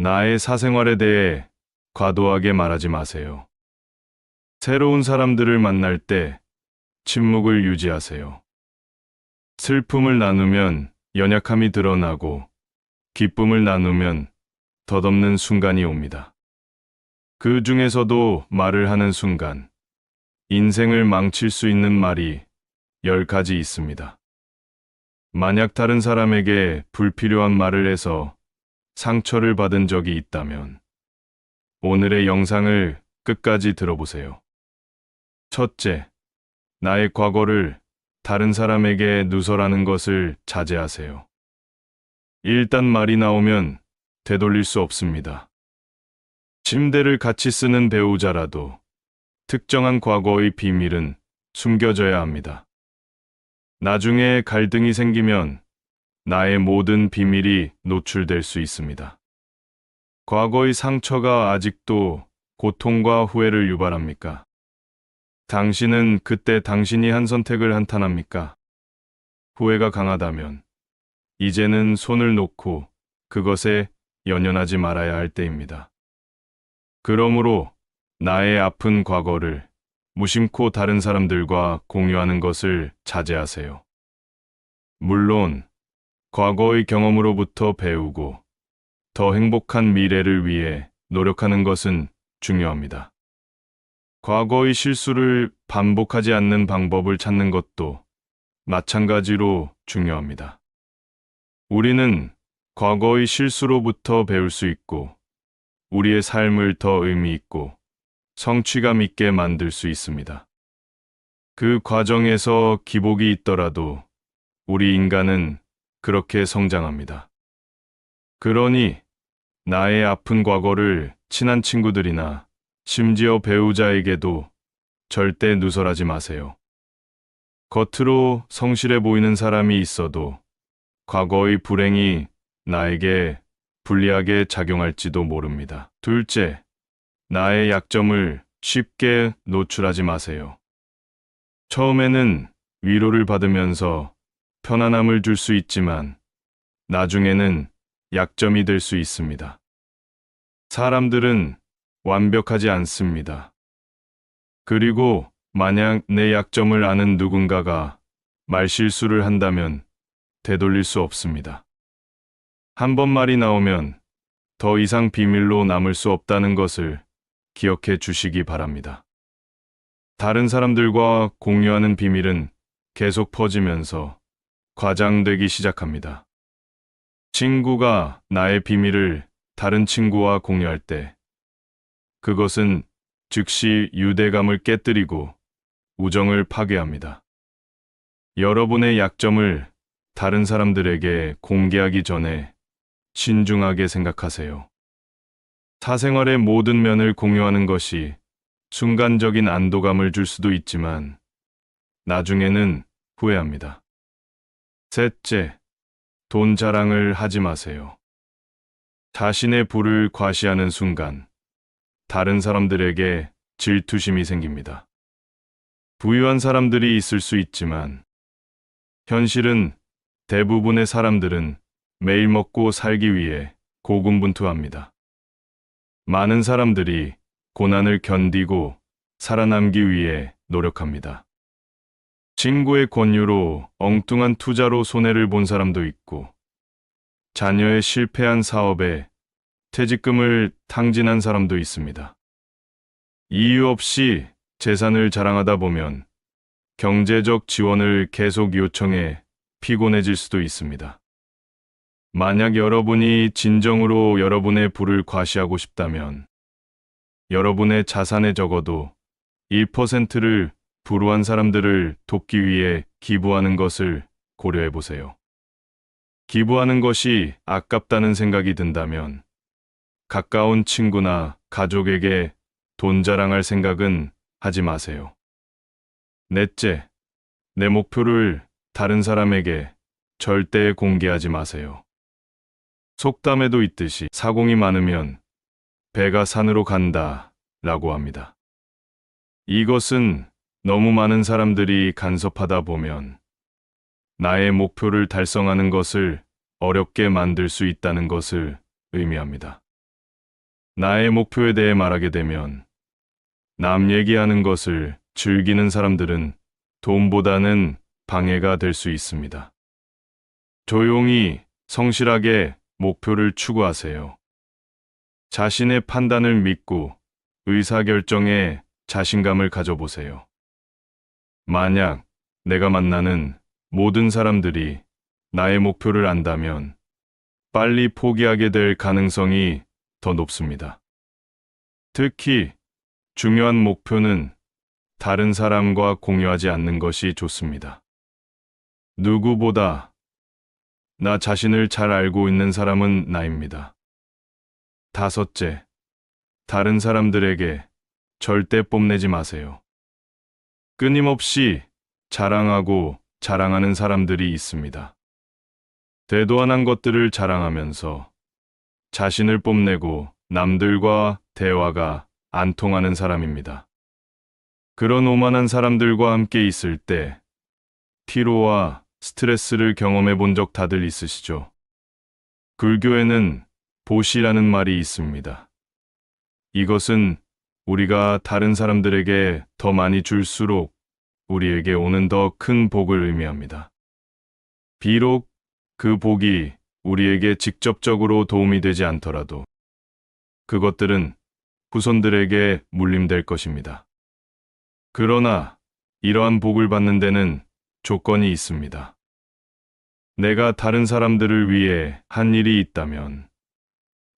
나의 사생활에 대해 과도하게 말하지 마세요. 새로운 사람들을 만날 때 침묵을 유지하세요. 슬픔을 나누면 연약함이 드러나고 기쁨을 나누면 덧없는 순간이 옵니다. 그 중에서도 말을 하는 순간, 인생을 망칠 수 있는 말이 10가지 있습니다. 만약 다른 사람에게 불필요한 말을 해서 상처를 받은 적이 있다면, 오늘의 영상을 끝까지 들어보세요. 첫째, 나의 과거를 다른 사람에게 누설하는 것을 자제하세요. 일단 말이 나오면 되돌릴 수 없습니다. 침대를 같이 쓰는 배우자라도 특정한 과거의 비밀은 숨겨져야 합니다. 나중에 갈등이 생기면 나의 모든 비밀이 노출될 수 있습니다. 과거의 상처가 아직도 고통과 후회를 유발합니까? 당신은 그때 당신이 한 선택을 한탄합니까? 후회가 강하다면 이제는 손을 놓고 그것에 연연하지 말아야 할 때입니다. 그러므로 나의 아픈 과거를 무심코 다른 사람들과 공유하는 것을 자제하세요. 물론 과거의 경험으로부터 배우고 더 행복한 미래를 위해 노력하는 것은 중요합니다. 과거의 실수를 반복하지 않는 방법을 찾는 것도 마찬가지로 중요합니다. 우리는 과거의 실수로부터 배울 수 있고 우리의 삶을 더 의미 있고 성취감 있게 만들 수 있습니다. 그 과정에서 기복이 있더라도 우리 인간은 그렇게 성장합니다. 그러니 나의 아픈 과거를 친한 친구들이나 심지어 배우자에게도 절대 누설하지 마세요. 겉으로 성실해 보이는 사람이 있어도 과거의 불행이 나에게 불리하게 작용할지도 모릅니다. 둘째, 나의 약점을 쉽게 노출하지 마세요. 처음에는 위로를 받으면서 편안함을 줄 수 있지만 나중에는 약점이 될 수 있습니다. 사람들은 완벽하지 않습니다. 그리고 만약 내 약점을 아는 누군가가 말실수를 한다면 되돌릴 수 없습니다. 한 번 말이 나오면 더 이상 비밀로 남을 수 없다는 것을 기억해 주시기 바랍니다. 다른 사람들과 공유하는 비밀은 계속 퍼지면서 과장되기 시작합니다. 친구가 나의 비밀을 다른 친구와 공유할 때 그것은 즉시 유대감을 깨뜨리고 우정을 파괴합니다. 여러분의 약점을 다른 사람들에게 공개하기 전에 신중하게 생각하세요. 사생활의 모든 면을 공유하는 것이 순간적인 안도감을 줄 수도 있지만 나중에는 후회합니다. 셋째, 돈 자랑을 하지 마세요. 자신의 부를 과시하는 순간 다른 사람들에게 질투심이 생깁니다. 부유한 사람들이 있을 수 있지만 현실은 대부분의 사람들은 매일 먹고 살기 위해 고군분투합니다. 많은 사람들이 고난을 견디고 살아남기 위해 노력합니다. 친구의 권유로 엉뚱한 투자로 손해를 본 사람도 있고, 자녀의 실패한 사업에 퇴직금을 탕진한 사람도 있습니다. 이유 없이 재산을 자랑하다 보면 경제적 지원을 계속 요청해 피곤해질 수도 있습니다. 만약 여러분이 진정으로 여러분의 부를 과시하고 싶다면 여러분의 자산에 적어도 1%를 불우한 사람들을 돕기 위해 기부하는 것을 고려해 보세요. 기부하는 것이 아깝다는 생각이 든다면 가까운 친구나 가족에게 돈 자랑할 생각은 하지 마세요. 넷째, 내 목표를 다른 사람에게 절대 공개하지 마세요. 속담에도 있듯이 사공이 많으면 배가 산으로 간다 라고 합니다. 이것은 너무 많은 사람들이 간섭하다 보면 나의 목표를 달성하는 것을 어렵게 만들 수 있다는 것을 의미합니다. 나의 목표에 대해 말하게 되면 남 얘기하는 것을 즐기는 사람들은 돈보다는 방해가 될 수 있습니다. 조용히 성실하게 목표를 추구하세요. 자신의 판단을 믿고 의사결정에 자신감을 가져보세요. 만약 내가 만나는 모든 사람들이 나의 목표를 안다면 빨리 포기하게 될 가능성이 더 높습니다. 특히 중요한 목표는 다른 사람과 공유하지 않는 것이 좋습니다. 누구보다 나 자신을 잘 알고 있는 사람은 나입니다. 다섯째, 다른 사람들에게 절대 뽐내지 마세요. 끊임없이 자랑하고 자랑하는 사람들이 있습니다. 대도안한 것들을 자랑하면서 자신을 뽐내고 남들과 대화가 안 통하는 사람입니다. 그런 오만한 사람들과 함께 있을 때 피로와 스트레스를 경험해 본 적 다들 있으시죠? 불교에는 보시라는 말이 있습니다. 이것은 우리가 다른 사람들에게 더 많이 줄수록 우리에게 오는 더 큰 복을 의미합니다. 비록 그 복이 우리에게 직접적으로 도움이 되지 않더라도 그것들은 후손들에게 물림될 것입니다. 그러나 이러한 복을 받는 데는 조건이 있습니다. 내가 다른 사람들을 위해 한 일이 있다면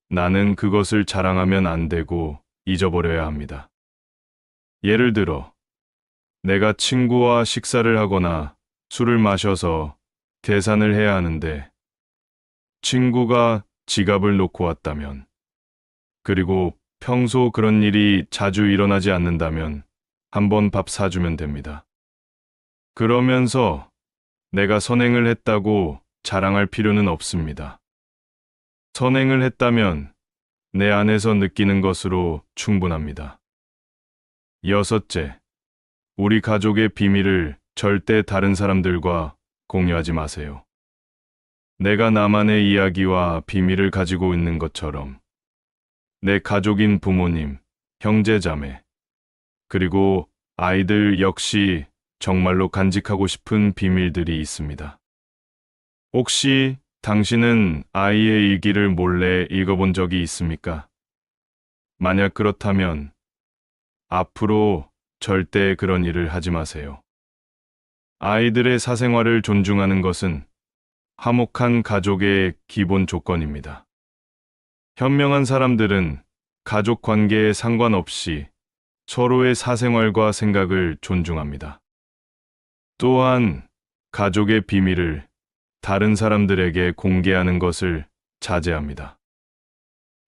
나는 그것을 자랑하면 안 되고 잊어버려야 합니다. 예를 들어, 내가 친구와 식사를 하거나 술을 마셔서 계산을 해야 하는데 친구가 지갑을 놓고 왔다면, 그리고 평소 그런 일이 자주 일어나지 않는다면 한번 밥 사주면 됩니다. 그러면서 내가 선행을 했다고 자랑할 필요는 없습니다. 선행을 했다면 내 안에서 느끼는 것으로 충분합니다. 여섯째, 우리 가족의 비밀을 절대 다른 사람들과 공유하지 마세요. 내가 나만의 이야기와 비밀을 가지고 있는 것처럼 내 가족인 부모님, 형제자매, 그리고 아이들 역시 정말로 간직하고 싶은 비밀들이 있습니다. 혹시 당신은 아이의 일기를 몰래 읽어본 적이 있습니까? 만약 그렇다면 앞으로 절대 그런 일을 하지 마세요. 아이들의 사생활을 존중하는 것은 화목한 가족의 기본 조건입니다. 현명한 사람들은 가족 관계에 상관없이 서로의 사생활과 생각을 존중합니다. 또한 가족의 비밀을 다른 사람들에게 공개하는 것을 자제합니다.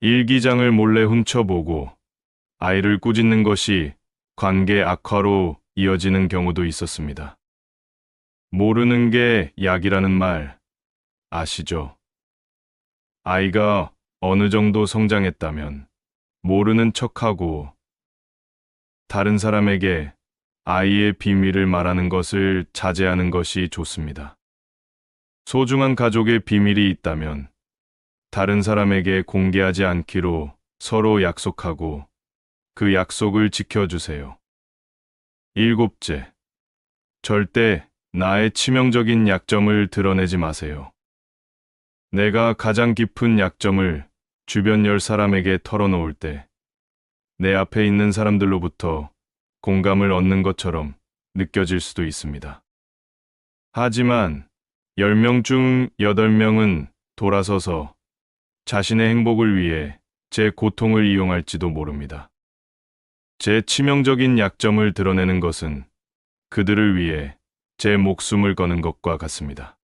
일기장을 몰래 훔쳐보고 아이를 꾸짖는 것이 관계 악화로 이어지는 경우도 있었습니다. 모르는 게 약이라는 말 아시죠? 아이가 어느 정도 성장했다면 모르는 척하고 다른 사람에게 아이의 비밀을 말하는 것을 자제하는 것이 좋습니다. 소중한 가족의 비밀이 있다면 다른 사람에게 공개하지 않기로 서로 약속하고 그 약속을 지켜주세요. 일곱째, 절대 나의 치명적인 약점을 드러내지 마세요. 내가 가장 깊은 약점을 주변 10사람에게 털어놓을 때 내 앞에 있는 사람들로부터 공감을 얻는 것처럼 느껴질 수도 있습니다. 하지만 10명 중 8명은 돌아서서 자신의 행복을 위해 제 고통을 이용할지도 모릅니다. 제 치명적인 약점을 드러내는 것은 그들을 위해 제 목숨을 거는 것과 같습니다.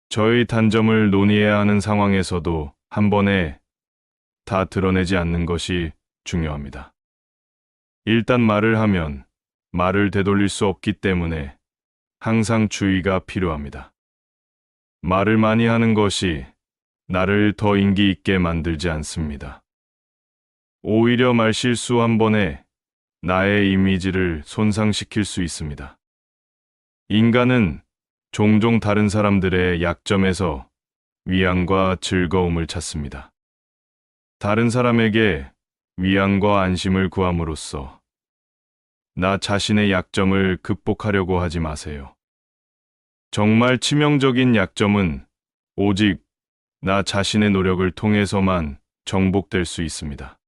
저의 단점을 논의해야 하는 상황에서도 한 번에 다 드러내지 않는 것이 중요합니다. 일단 말을 하면 말을 되돌릴 수 없기 때문에 항상 주의가 필요합니다. 말을 많이 하는 것이 나를 더 인기 있게 만들지 않습니다. 오히려 말실수 한 번에 나의 이미지를 손상시킬 수 있습니다. 인간은 종종 다른 사람들의 약점에서 위안과 즐거움을 찾습니다. 다른 사람에게 위안과 안심을 구함으로써 나 자신의 약점을 극복하려고 하지 마세요. 정말 치명적인 약점은 오직 나 자신의 노력을 통해서만 정복될 수 있습니다.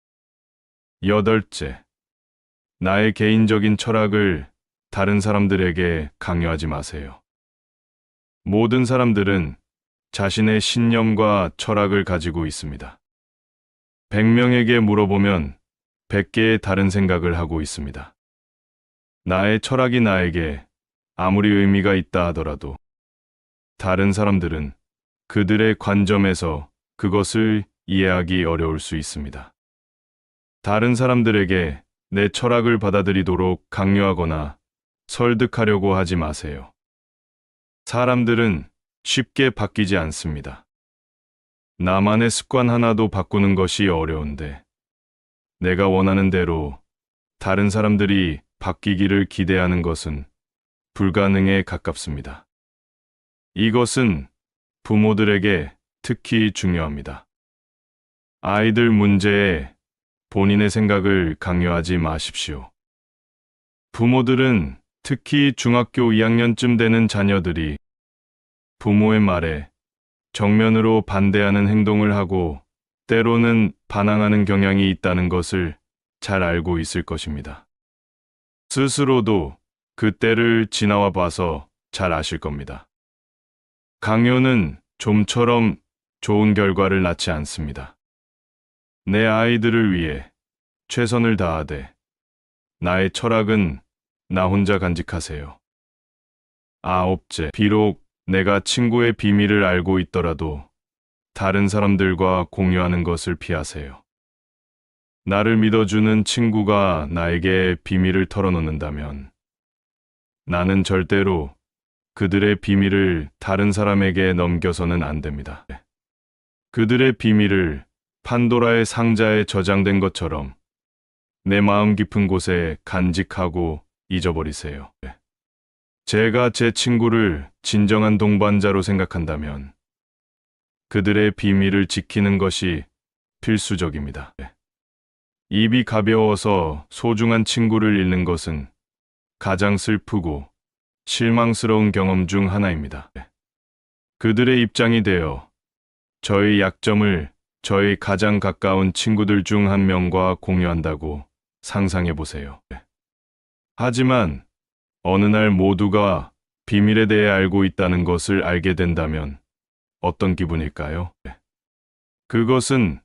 여덟째, 나의 개인적인 철학을 다른 사람들에게 강요하지 마세요. 모든 사람들은 자신의 신념과 철학을 가지고 있습니다. 100명에게 물어보면 100개의 다른 생각을 하고 있습니다. 나의 철학이 나에게 아무리 의미가 있다 하더라도 다른 사람들은 그들의 관점에서 그것을 이해하기 어려울 수 있습니다. 다른 사람들에게 내 철학을 받아들이도록 강요하거나 설득하려고 하지 마세요. 사람들은 쉽게 바뀌지 않습니다. 나만의 습관 하나도 바꾸는 것이 어려운데 내가 원하는 대로 다른 사람들이 바뀌기를 기대하는 것은 불가능에 가깝습니다. 이것은 부모들에게 특히 중요합니다. 아이들 문제에 본인의 생각을 강요하지 마십시오. 부모들은 특히 중학교 2학년쯤 되는 자녀들이 부모의 말에 정면으로 반대하는 행동을 하고 때로는 반항하는 경향이 있다는 것을 잘 알고 있을 것입니다. 스스로도 그 때를 지나와 봐서 잘 아실 겁니다. 강요는 좀처럼 좋은 결과를 낳지 않습니다. 내 아이들을 위해 최선을 다하되 나의 철학은 나 혼자 간직하세요. 아홉째, 비록 내가 친구의 비밀을 알고 있더라도 다른 사람들과 공유하는 것을 피하세요. 나를 믿어주는 친구가 나에게 비밀을 털어놓는다면 나는 절대로 그들의 비밀을 다른 사람에게 넘겨서는 안 됩니다. 그들의 비밀을 판도라의 상자에 저장된 것처럼 내 마음 깊은 곳에 간직하고 잊어버리세요. 제가 제 친구를 진정한 동반자로 생각한다면 그들의 비밀을 지키는 것이 필수적입니다. 입이 가벼워서 소중한 친구를 잃는 것은 가장 슬프고 실망스러운 경험 중 하나입니다. 그들의 입장이 되어 저의 약점을 저의 가장 가까운 친구들 중 한 명과 공유한다고 상상해 보세요. 하지만 어느 날 모두가 비밀에 대해 알고 있다는 것을 알게 된다면 어떤 기분일까요? 그것은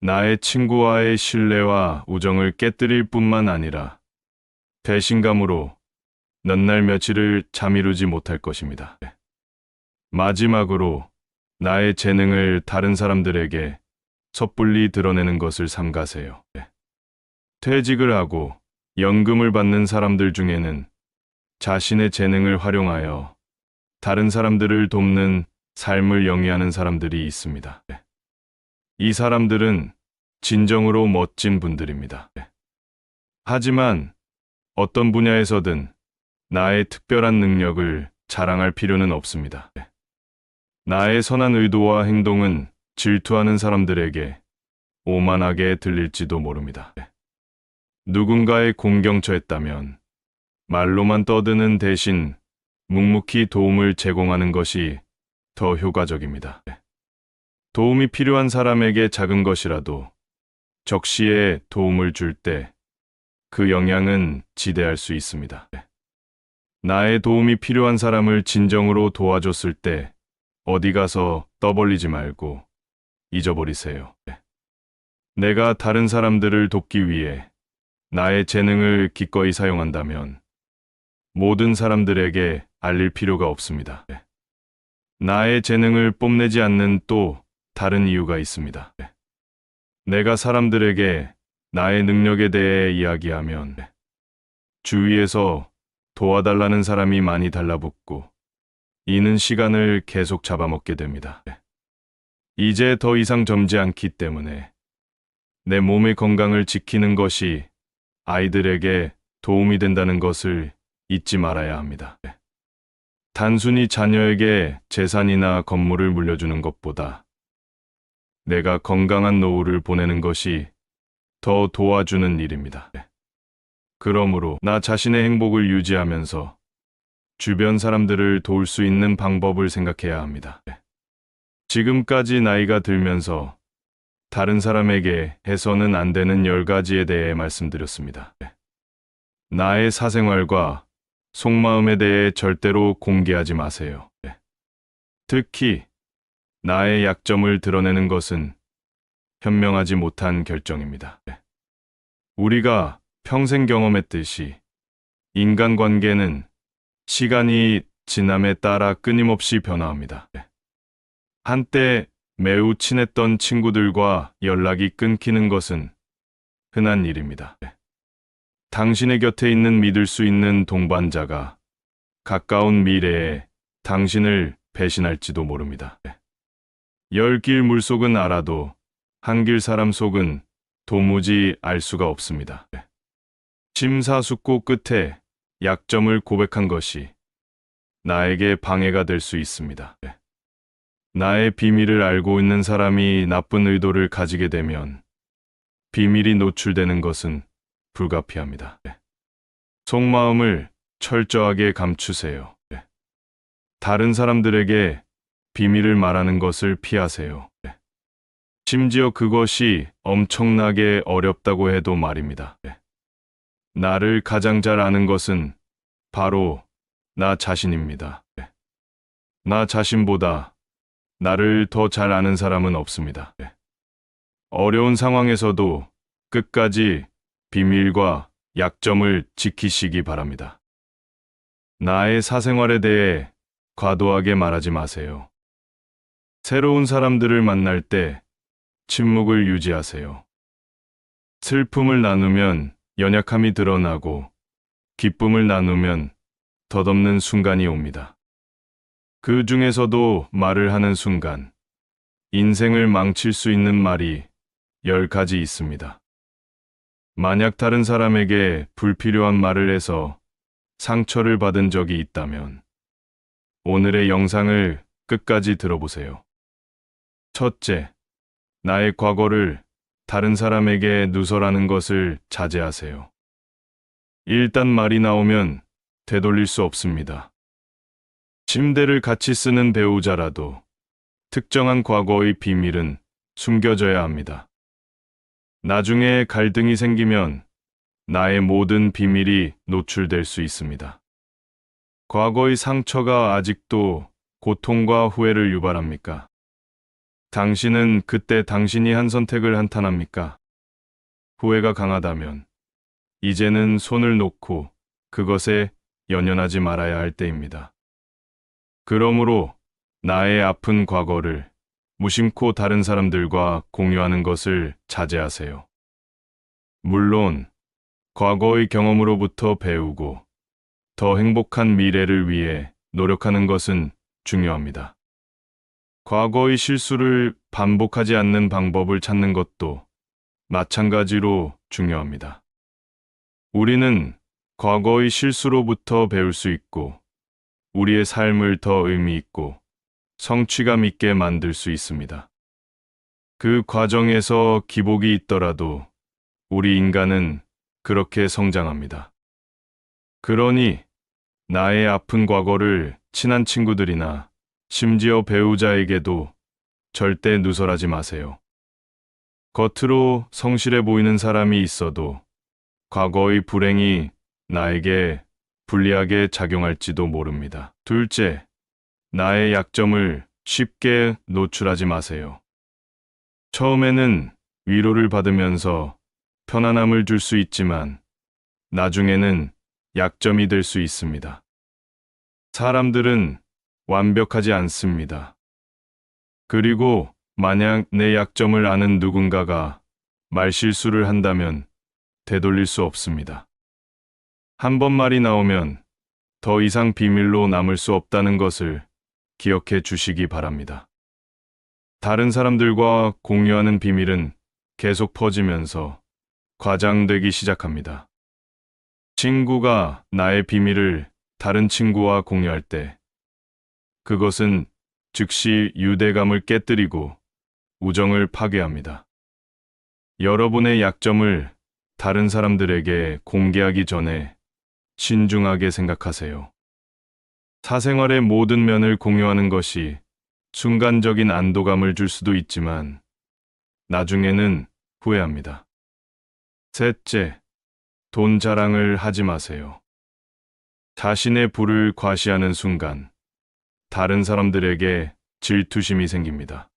나의 친구와의 신뢰와 우정을 깨뜨릴 뿐만 아니라 배신감으로 몇 날 며칠을 잠이루지 못할 것입니다. 마지막으로 나의 재능을 다른 사람들에게 섣불리 드러내는 것을 삼가세요. 퇴직을 하고 연금을 받는 사람들 중에는 자신의 재능을 활용하여 다른 사람들을 돕는 삶을 영위하는 사람들이 있습니다. 이 사람들은 진정으로 멋진 분들입니다. 하지만 어떤 분야에서든 나의 특별한 능력을 자랑할 필요는 없습니다. 나의 선한 의도와 행동은 질투하는 사람들에게 오만하게 들릴지도 모릅니다. 누군가의 공경처했다면 말로만 떠드는 대신 묵묵히 도움을 제공하는 것이 더 효과적입니다. 도움이 필요한 사람에게 작은 것이라도 적시에 도움을 줄 때 그 영향은 지대할 수 있습니다. 나의 도움이 필요한 사람을 진정으로 도와줬을 때 어디 가서 떠벌리지 말고 잊어버리세요. 내가 다른 사람들을 돕기 위해 나의 재능을 기꺼이 사용한다면 모든 사람들에게 알릴 필요가 없습니다. 나의 재능을 뽐내지 않는 또 다른 이유가 있습니다. 내가 사람들에게 나의 능력에 대해 이야기하면 주위에서 도와달라는 사람이 많이 달라붙고 이는 시간을 계속 잡아먹게 됩니다. 이제 더 이상 젊지 않기 때문에 내 몸의 건강을 지키는 것이 아이들에게 도움이 된다는 것을 잊지 말아야 합니다. 단순히 자녀에게 재산이나 건물을 물려주는 것보다 내가 건강한 노후를 보내는 것이 더 도와주는 일입니다. 그러므로 나 자신의 행복을 유지하면서 주변 사람들을 도울 수 있는 방법을 생각해야 합니다. 지금까지 나이가 들면서 다른 사람에게 해서는 안 되는 10가지에 대해 말씀드렸습니다. 나의 사생활과 속마음에 대해 절대로 공개하지 마세요. 특히 나의 약점을 드러내는 것은 현명하지 못한 결정입니다. 우리가 평생 경험했듯이 인간관계는 시간이 지남에 따라 끊임없이 변화합니다. 한때 매우 친했던 친구들과 연락이 끊기는 것은 흔한 일입니다. 당신의 곁에 있는 믿을 수 있는 동반자가 가까운 미래에 당신을 배신할지도 모릅니다. 10길 물속은 알아도 한 길 사람 속은 도무지 알 수가 없습니다. 심사숙고 끝에 약점을 고백한 것이 나에게 방해가 될 수 있습니다. 나의 비밀을 알고 있는 사람이 나쁜 의도를 가지게 되면 비밀이 노출되는 것은 불가피합니다. 속마음을 철저하게 감추세요. 다른 사람들에게 비밀을 말하는 것을 피하세요. 심지어 그것이 엄청나게 어렵다고 해도 말입니다. 나를 가장 잘 아는 것은 바로 나 자신입니다. 나 자신보다 나를 더 잘 아는 사람은 없습니다. 어려운 상황에서도 끝까지 비밀과 약점을 지키시기 바랍니다. 나의 사생활에 대해 과도하게 말하지 마세요. 새로운 사람들을 만날 때 침묵을 유지하세요. 슬픔을 나누면 연약함이 드러나고 기쁨을 나누면 덧없는 순간이 옵니다. 그 중에서도 말을 하는 순간 인생을 망칠 수 있는 말이 10가지 있습니다. 만약 다른 사람에게 불필요한 말을 해서 상처를 받은 적이 있다면 오늘의 영상을 끝까지 들어보세요. 첫째, 나의 과거를 다른 사람에게 누설하는 것을 자제하세요. 일단 말이 나오면 되돌릴 수 없습니다. 침대를 같이 쓰는 배우자라도 특정한 과거의 비밀은 숨겨져야 합니다. 나중에 갈등이 생기면 나의 모든 비밀이 노출될 수 있습니다. 과거의 상처가 아직도 고통과 후회를 유발합니까? 당신은 그때 당신이 한 선택을 한탄합니까? 후회가 강하다면 이제는 손을 놓고 그것에 연연하지 말아야 할 때입니다. 그러므로 나의 아픈 과거를 무심코 다른 사람들과 공유하는 것을 자제하세요. 물론 과거의 경험으로부터 배우고 더 행복한 미래를 위해 노력하는 것은 중요합니다. 과거의 실수를 반복하지 않는 방법을 찾는 것도 마찬가지로 중요합니다. 우리는 과거의 실수로부터 배울 수 있고 우리의 삶을 더 의미 있고 성취감 있게 만들 수 있습니다. 그 과정에서 기복이 있더라도 우리 인간은 그렇게 성장합니다. 그러니 나의 아픈 과거를 친한 친구들이나 심지어 배우자에게도 절대 누설하지 마세요. 겉으로 성실해 보이는 사람이 있어도 과거의 불행이 나에게 불리하게 작용할지도 모릅니다. 둘째, 나의 약점을 쉽게 노출하지 마세요. 처음에는 위로를 받으면서 편안함을 줄 수 있지만 나중에는 약점이 될 수 있습니다. 사람들은 완벽하지 않습니다. 그리고 만약 내 약점을 아는 누군가가 말실수를 한다면 되돌릴 수 없습니다. 한 번 말이 나오면 더 이상 비밀로 남을 수 없다는 것을 기억해 주시기 바랍니다. 다른 사람들과 공유하는 비밀은 계속 퍼지면서 과장되기 시작합니다. 친구가 나의 비밀을 다른 친구와 공유할 때 그것은 즉시 유대감을 깨뜨리고 우정을 파괴합니다. 여러분의 약점을 다른 사람들에게 공개하기 전에 신중하게 생각하세요. 사생활의 모든 면을 공유하는 것이 순간적인 안도감을 줄 수도 있지만 나중에는 후회합니다. 셋째, 돈 자랑을 하지 마세요. 자신의 부를 과시하는 순간 다른 사람들에게 질투심이 생깁니다.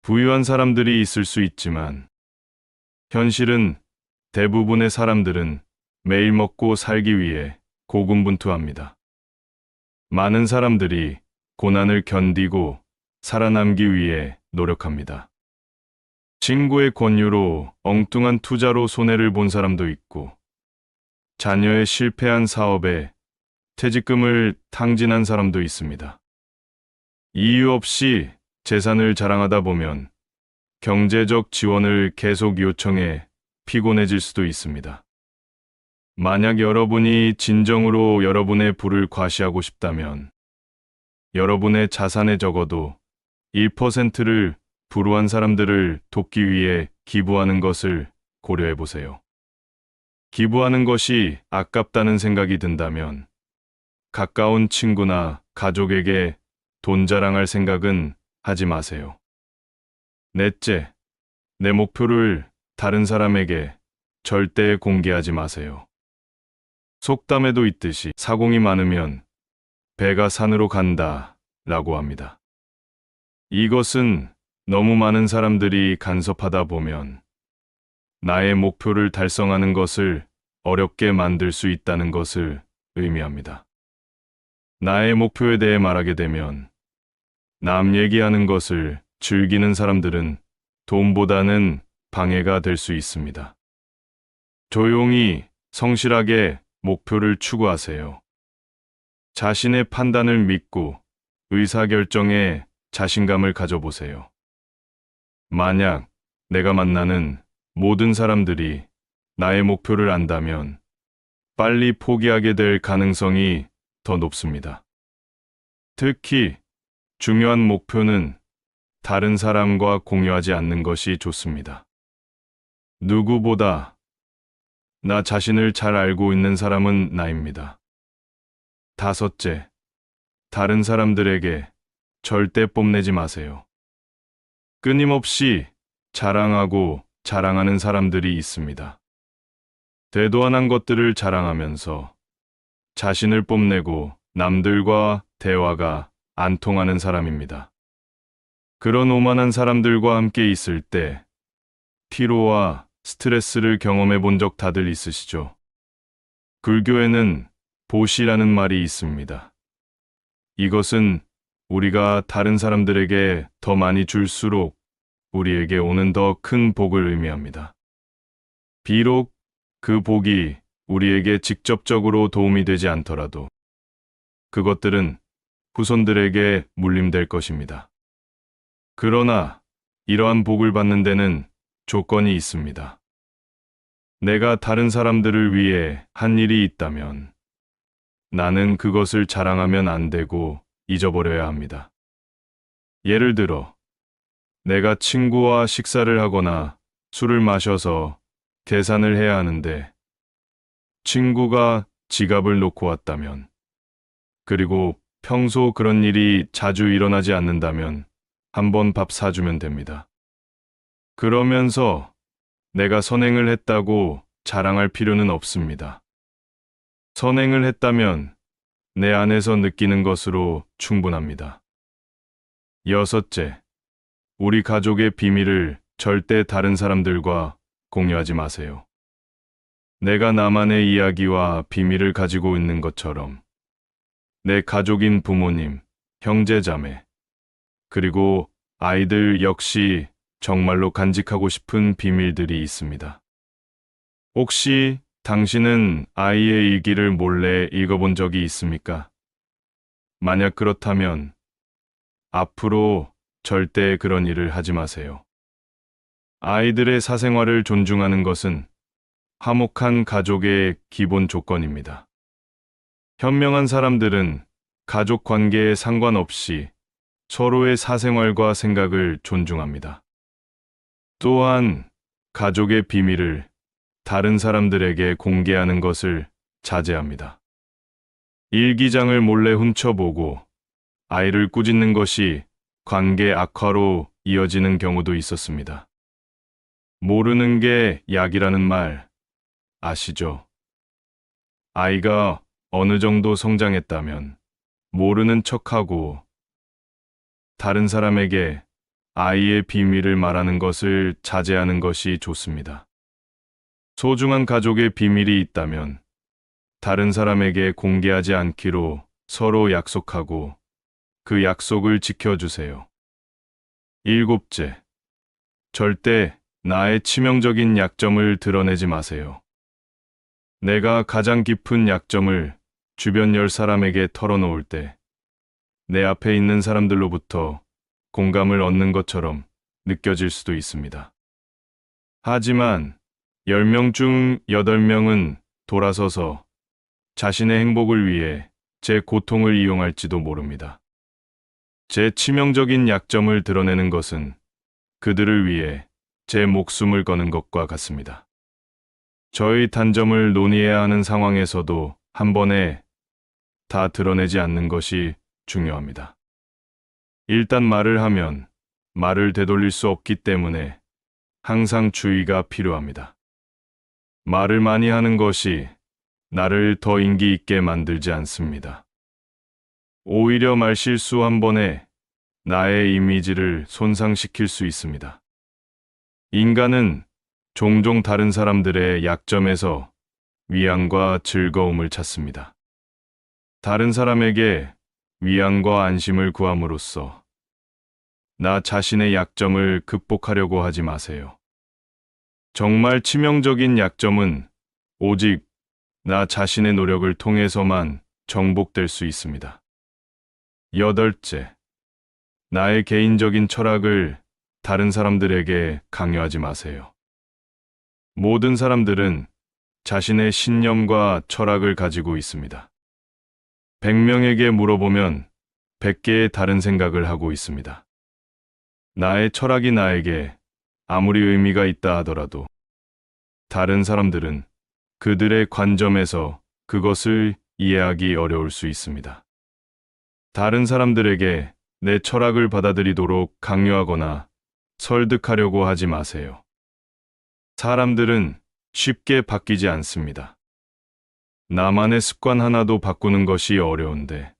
부유한 사람들이 있을 수 있지만 현실은 대부분의 사람들은 매일 먹고 살기 위해 고군분투합니다. 많은 사람들이 고난을 견디고 살아남기 위해 노력합니다. 친구의 권유로 엉뚱한 투자로 손해를 본 사람도 있고, 자녀의 실패한 사업에 퇴직금을 탕진한 사람도 있습니다. 이유 없이 재산을 자랑하다 보면 경제적 지원을 계속 요청해 피곤해질 수도 있습니다. 만약 여러분이 진정으로 여러분의 부를 과시하고 싶다면 여러분의 자산에 적어도 1%를 불우한 사람들을 돕기 위해 기부하는 것을 고려해 보세요. 기부하는 것이 아깝다는 생각이 든다면 가까운 친구나 가족에게 돈 자랑할 생각은 하지 마세요. 넷째, 내 목표를 다른 사람에게 절대 공개하지 마세요. 속담에도 있듯이 사공이 많으면 배가 산으로 간다 라고 합니다. 이것은 너무 많은 사람들이 간섭하다 보면 나의 목표를 달성하는 것을 어렵게 만들 수 있다는 것을 의미합니다. 나의 목표에 대해 말하게 되면 남 얘기하는 것을 즐기는 사람들은 돈보다는 방해가 될 수 있습니다. 조용히 성실하게 목표를 추구하세요. 자신의 판단을 믿고 의사결정에 자신감을 가져보세요. 만약 내가 만나는 모든 사람들이 나의 목표를 안다면 빨리 포기하게 될 가능성이 더 높습니다. 특히 중요한 목표는 다른 사람과 공유하지 않는 것이 좋습니다. 누구보다 나 자신을 잘 알고 있는 사람은 나입니다. 다섯째, 다른 사람들에게 절대 뽐내지 마세요. 끊임없이 자랑하고 자랑하는 사람들이 있습니다. 대도안한 것들을 자랑하면서 자신을 뽐내고 남들과 대화가 안 통하는 사람입니다. 그런 오만한 사람들과 함께 있을 때 피로와 스트레스를 경험해 본 적 다들 있으시죠? 불교에는 보시라는 말이 있습니다. 이것은 우리가 다른 사람들에게 더 많이 줄수록 우리에게 오는 더 큰 복을 의미합니다. 비록 그 복이 우리에게 직접적으로 도움이 되지 않더라도 그것들은 후손들에게 물림될 것입니다. 그러나 이러한 복을 받는 데는 조건이 있습니다. 내가 다른 사람들을 위해 한 일이 있다면 나는 그것을 자랑하면 안 되고 잊어버려야 합니다. 예를 들어, 내가 친구와 식사를 하거나 술을 마셔서 계산을 해야 하는데 친구가 지갑을 놓고 왔다면, 그리고 평소 그런 일이 자주 일어나지 않는다면 한번 밥 사주면 됩니다. 그러면서 내가 선행을 했다고 자랑할 필요는 없습니다. 선행을 했다면 내 안에서 느끼는 것으로 충분합니다. 여섯째, 우리 가족의 비밀을 절대 다른 사람들과 공유하지 마세요. 내가 나만의 이야기와 비밀을 가지고 있는 것처럼 내 가족인 부모님, 형제자매, 그리고 아이들 역시 정말로 간직하고 싶은 비밀들이 있습니다. 혹시 당신은 아이의 일기를 몰래 읽어본 적이 있습니까? 만약 그렇다면 앞으로 절대 그런 일을 하지 마세요. 아이들의 사생활을 존중하는 것은 화목한 가족의 기본 조건입니다. 현명한 사람들은 가족 관계에 상관없이 서로의 사생활과 생각을 존중합니다. 또한 가족의 비밀을 다른 사람들에게 공개하는 것을 자제합니다. 일기장을 몰래 훔쳐보고 아이를 꾸짖는 것이 관계 악화로 이어지는 경우도 있었습니다. 모르는 게 약이라는 말 아시죠? 아이가 어느 정도 성장했다면 모르는 척하고 다른 사람에게 아이의 비밀을 말하는 것을 자제하는 것이 좋습니다. 소중한 가족의 비밀이 있다면 다른 사람에게 공개하지 않기로 서로 약속하고 그 약속을 지켜주세요. 일곱째, 절대 나의 치명적인 약점을 드러내지 마세요. 내가 가장 깊은 약점을 주변 10사람에게 털어놓을 때 내 앞에 있는 사람들로부터 공감을 얻는 것처럼 느껴질 수도 있습니다. 하지만 10명 중 8명은 돌아서서 자신의 행복을 위해 제 고통을 이용할지도 모릅니다. 제 치명적인 약점을 드러내는 것은 그들을 위해 제 목숨을 거는 것과 같습니다. 저의 단점을 논의해야 하는 상황에서도 한 번에 다 드러내지 않는 것이 중요합니다. 일단 말을 하면 말을 되돌릴 수 없기 때문에 항상 주의가 필요합니다. 말을 많이 하는 것이 나를 더 인기 있게 만들지 않습니다. 오히려 말실수 한 번에 나의 이미지를 손상시킬 수 있습니다. 인간은 종종 다른 사람들의 약점에서 위안과 즐거움을 찾습니다. 다른 사람에게 위안과 안심을 구함으로써 나 자신의 약점을 극복하려고 하지 마세요. 정말 치명적인 약점은 오직 나 자신의 노력을 통해서만 정복될 수 있습니다. 여덟째, 나의 개인적인 철학을 다른 사람들에게 강요하지 마세요. 모든 사람들은 자신의 신념과 철학을 가지고 있습니다. 100명에게 물어보면 100개의 다른 생각을 하고 있습니다. 나의 철학이 나에게 아무리 의미가 있다 하더라도 다른 사람들은 그들의 관점에서 그것을 이해하기 어려울 수 있습니다. 다른 사람들에게 내 철학을 받아들이도록 강요하거나 설득하려고 하지 마세요. 사람들은 쉽게 바뀌지 않습니다. 나만의 습관 하나도 바꾸는 것이 어려운데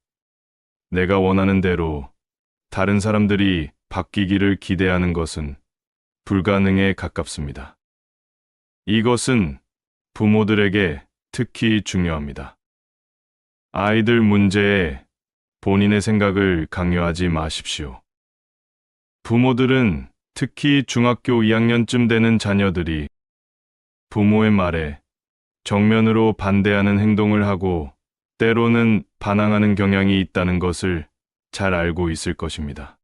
내가 원하는 대로 다른 사람들이 바뀌기를 기대하는 것은 불가능에 가깝습니다. 이것은 부모들에게 특히 중요합니다. 아이들 문제에 본인의 생각을 강요하지 마십시오. 부모들은 특히 중학교 2학년쯤 되는 자녀들이 부모의 말에 정면으로 반대하는 행동을 하고 때로는 반항하는 경향이 있다는 것을 잘 알고 있을 것입니다.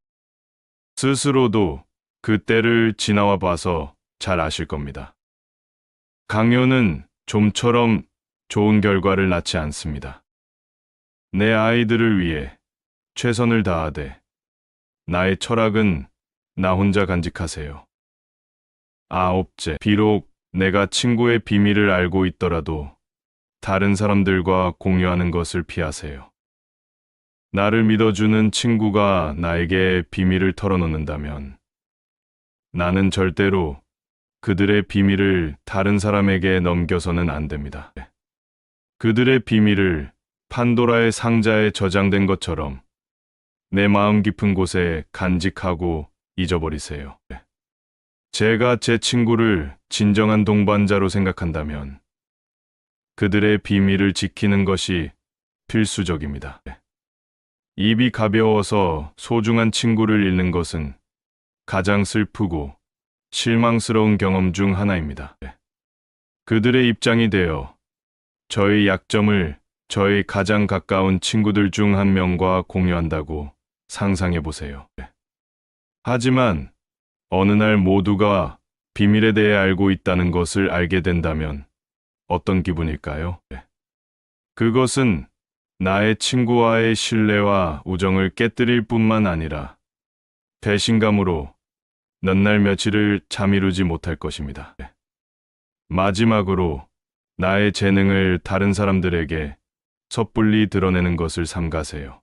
스스로도 그 때를 지나와 봐서 잘 아실 겁니다. 강요는 좀처럼 좋은 결과를 낳지 않습니다. 내 아이들을 위해 최선을 다하되 나의 철학은 나 혼자 간직하세요. 아홉째, 비록 내가 친구의 비밀을 알고 있더라도 다른 사람들과 공유하는 것을 피하세요. 나를 믿어주는 친구가 나에게 비밀을 털어놓는다면 나는 절대로 그들의 비밀을 다른 사람에게 넘겨서는 안 됩니다. 그들의 비밀을 판도라의 상자에 저장된 것처럼 내 마음 깊은 곳에 간직하고 잊어버리세요. 제가 제 친구를 진정한 동반자로 생각한다면 그들의 비밀을 지키는 것이 필수적입니다. 입이 가벼워서 소중한 친구를 잃는 것은 가장 슬프고 실망스러운 경험 중 하나입니다. 그들의 입장이 되어 저의 약점을 저의 가장 가까운 친구들 중 한 명과 공유한다고 상상해 보세요. 하지만 어느 날 모두가 비밀에 대해 알고 있다는 것을 알게 된다면 어떤 기분일까요? 그것은 나의 친구와의 신뢰와 우정을 깨뜨릴 뿐만 아니라 배신감으로 몇 날 며칠을 잠이루지 못할 것입니다. 마지막으로 나의 재능을 다른 사람들에게 섣불리 드러내는 것을 삼가세요.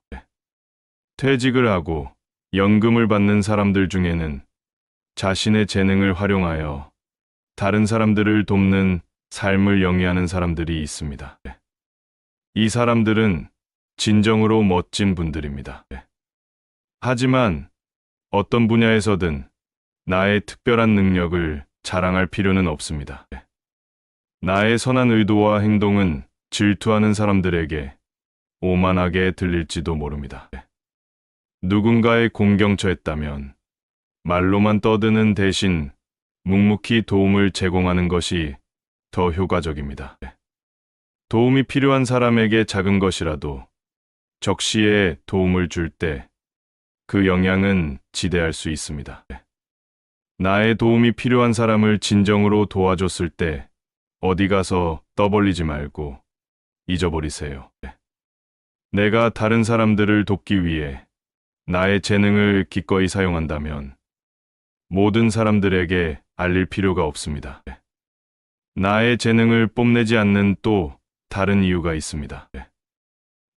퇴직을 하고 연금을 받는 사람들 중에는 자신의 재능을 활용하여 다른 사람들을 돕는 삶을 영위하는 사람들이 있습니다. 이 사람들은 진정으로 멋진 분들입니다. 하지만 어떤 분야에서든 나의 특별한 능력을 자랑할 필요는 없습니다. 나의 선한 의도와 행동은 질투하는 사람들에게 오만하게 들릴지도 모릅니다. 누군가의 공경처했다면 말로만 떠드는 대신 묵묵히 도움을 제공하는 것이 더 효과적입니다. 도움이 필요한 사람에게 작은 것이라도 적시에 도움을 줄 때 그 영향은 지대할 수 있습니다. 나의 도움이 필요한 사람을 진정으로 도와줬을 때 어디 가서 떠벌리지 말고 잊어버리세요. 내가 다른 사람들을 돕기 위해 나의 재능을 기꺼이 사용한다면 모든 사람들에게 알릴 필요가 없습니다. 나의 재능을 뽐내지 않는 또 다른 이유가 있습니다.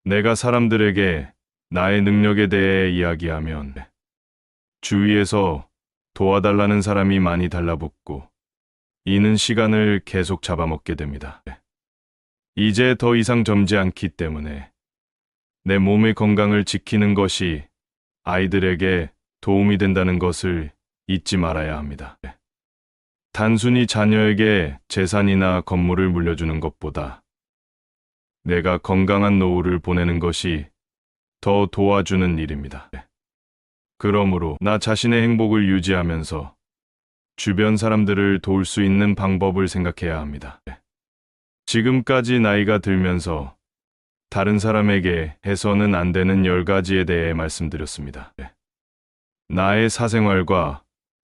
내가 사람들에게 나의 능력에 대해 이야기하면 주위에서 도와달라는 사람이 많이 달라붙고 이는 시간을 계속 잡아먹게 됩니다. 이제 더 이상 젊지 않기 때문에 내 몸의 건강을 지키는 것이 아이들에게 도움이 된다는 것을 잊지 말아야 합니다. 단순히 자녀에게 재산이나 건물을 물려주는 것보다 내가 건강한 노후를 보내는 것이 더 도와주는 일입니다. 그러므로 나 자신의 행복을 유지하면서 주변 사람들을 도울 수 있는 방법을 생각해야 합니다. 지금까지 나이가 들면서 다른 사람에게 해서는 안 되는 10가지에 대해 말씀드렸습니다. 나의 사생활과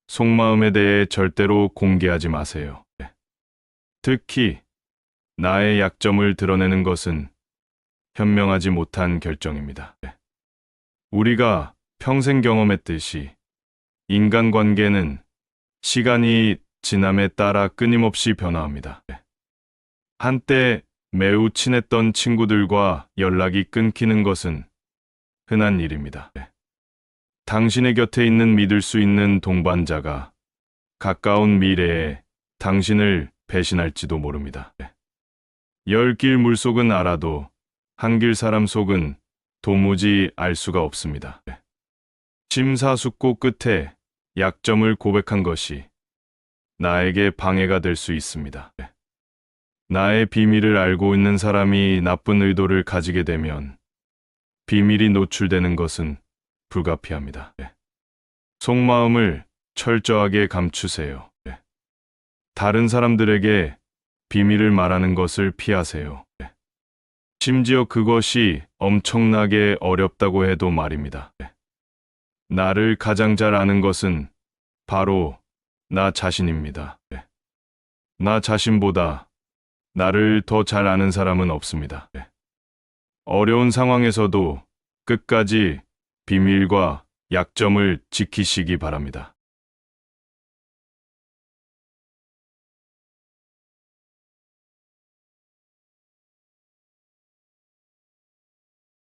속마음에 대해 절대로 공개하지 마세요. 특히 나의 약점을 드러내는 것은 현명하지 못한 결정입니다. 우리가 평생 경험했듯이 인간관계는 시간이 지남에 따라 끊임없이 변화합니다. 한때 매우 친했던 친구들과 연락이 끊기는 것은 흔한 일입니다. 당신의 곁에 있는 믿을 수 있는 동반자가 가까운 미래에 당신을 배신할지도 모릅니다. 10길 물속은 알아도 한 길 사람 속은 도무지 알 수가 없습니다. 심사숙고 끝에 약점을 고백한 것이 나에게 방해가 될 수 있습니다. 나의 비밀을 알고 있는 사람이 나쁜 의도를 가지게 되면 비밀이 노출되는 것은 불가피합니다. 속마음을 철저하게 감추세요. 다른 사람들에게 비밀을 말하는 것을 피하세요. 심지어 그것이 엄청나게 어렵다고 해도 말입니다. 나를 가장 잘 아는 것은 바로 나 자신입니다. 나 자신보다 나를 더 잘 아는 사람은 없습니다. 어려운 상황에서도 끝까지 비밀과 약점을 지키시기 바랍니다.